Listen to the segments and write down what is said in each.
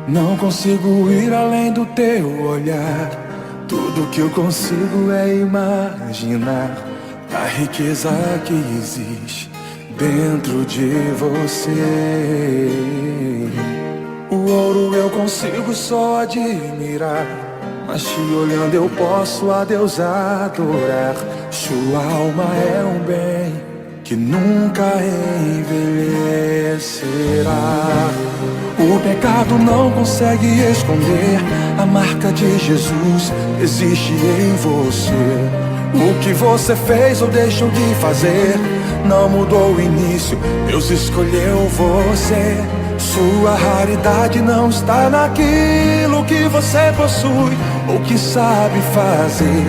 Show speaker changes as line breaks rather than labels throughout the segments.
Não consigo ir além do teu olhar. Tudo que eu consigo é imaginar a riqueza que existe dentro de você. O ouro eu consigo só admirar, mas te olhando eu posso a Deus adorar. Sua alma é um bem que nunca envelhecerá. O pecado não consegue esconder a marca de Jesus existe em você. O que você fez ou deixou de fazer não mudou o início, Deus escolheu você. Sua raridade não está naquilo que você possui ou que sabe fazer.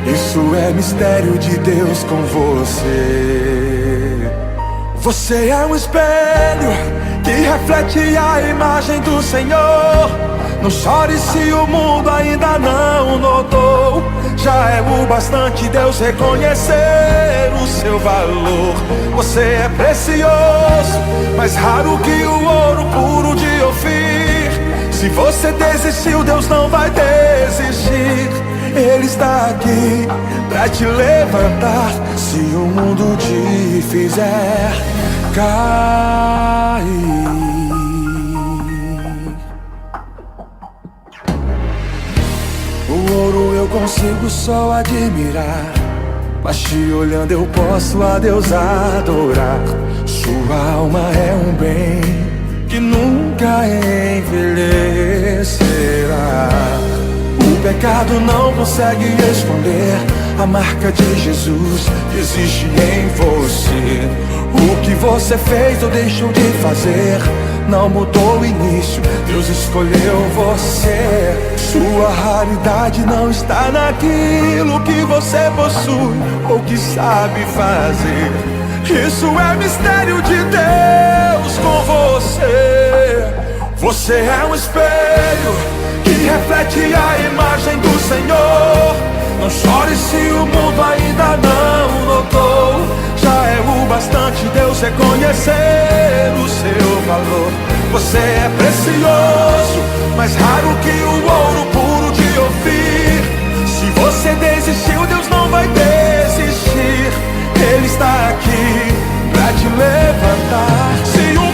Isso é mistério de Deus com você. Você é um espelho que reflete a imagem do Senhor. Não chore se o mundo ainda não notou. Já é o bastante Deus reconhecer o seu valor. Você é precioso, mais raro que o ouro puro de Ofir. Se você desistiu, Deus não vai desistir. Ele está aqui pra te levantar se o mundo te fizer cair. O ouro eu consigo só admirar, mas te olhando eu posso a Deus adorar. Sua alma é um bem que nunca envelhecerá. O pecado não consegue esconder a marca de Jesus que existe em você. O que você fez ou deixou de fazer não mudou o início, Deus escolheu você. Sua raridade não está naquilo que você possui ou que sabe fazer. Isso é mistério de Deus com você. Você é um espelho que reflete a imagem do Senhor. Não chore se o mundo ainda não notou. Já é o bastante Deus reconhecer o seu valor. Você é precioso, mais raro que o ouro puro de Ofir. Se você desistiu, Deus não vai desistir. Ele está aqui pra te levantar. Se o